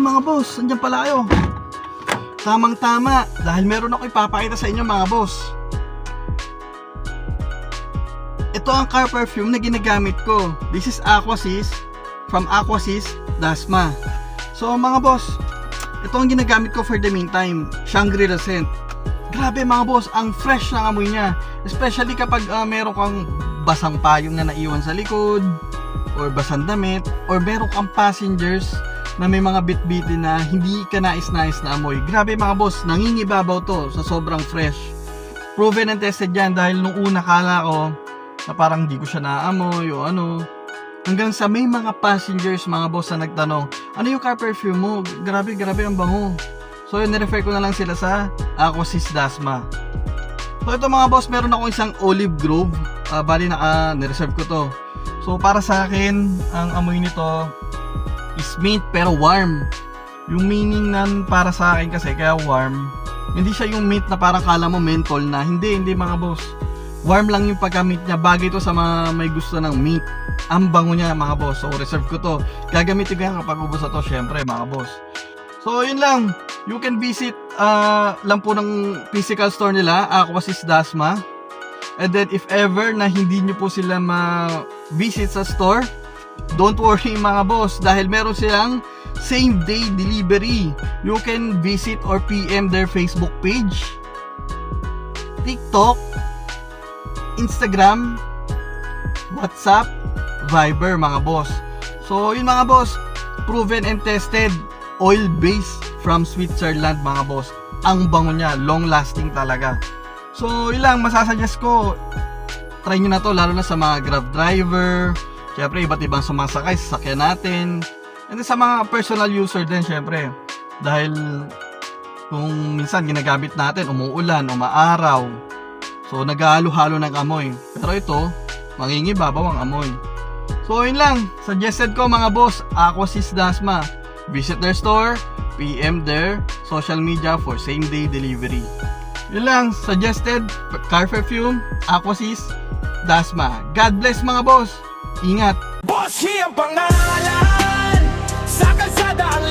mga boss, andyan pala kayo. Tamang-tama, dahil meron ako ipapakita sa inyo mga boss. Ito ang car perfume na ginagamit ko. This is Aquasys from Aquasys Dasma. So mga boss, ito ang ginagamit ko for the meantime, Shangri-La scent. Grabe mga boss, ang fresh ng amoy niya. Especially kapag meron kang basang payong na naiwan sa likod, or basang damit, or meron kang passengers na may mga bit-bitin na hindi ka nais-nais na amoy. Grabe mga boss, nangingibabaw to sa sobrang fresh. Proven and tested yan dahil nung una kala ko na parang di ko siya naamoy o ano. Hanggang sa may mga passengers mga boss na nagtanong, ano yung car perfume mo? Grabe ang bango. So yun, nirefer ko na lang sila sa Aquasys Dasma. So ito mga boss, meron ako isang Olive Grove. Bali nireserve ko to. So para sa akin, ang amoy nito is mint pero warm. Yung meaning nan para sa akin kasi kaya warm, hindi siya yung mint na parang kala mo menthol na. Hindi mga boss. Warm lang yung pagka-mint niya. Bagay to sa mga may gusto ng mint. Ang bango niya mga boss. So reserve ko to. Gagamitin ko yan kapag ubos na to, syempre mga boss. So yun lang. You can visit lang po ng physical store nila, Aquasys Dasma. And then if ever na hindi nyo po sila ma-visit sa store, don't worry mga boss, dahil meron silang same day delivery. You can visit or PM their Facebook page, TikTok, Instagram, WhatsApp, Viber mga boss. So yun mga boss, proven and tested, oil based from Switzerland mga boss. Ang bango niya, long lasting talaga. So yun lang, masasuggest ko, try nyo na to, lalo na sa mga Grab driver, syempre iba't ibang sumasakay sa sasakyan natin, and then sa mga personal user din syempre, dahil kung minsan ginagamit natin, umuulan, umaaraw, so nag-halo-halo ng amoy, pero ito, mangingibabaw ang amoy. So yun lang, suggested ko mga boss, Aquasys Dasma, visit their store, PM their social media for same day delivery. Yun lang, suggested car perfume, Aquasys Dasma. God bless mga boss. Ingat. Boss, ang pangalan sa kalsada ang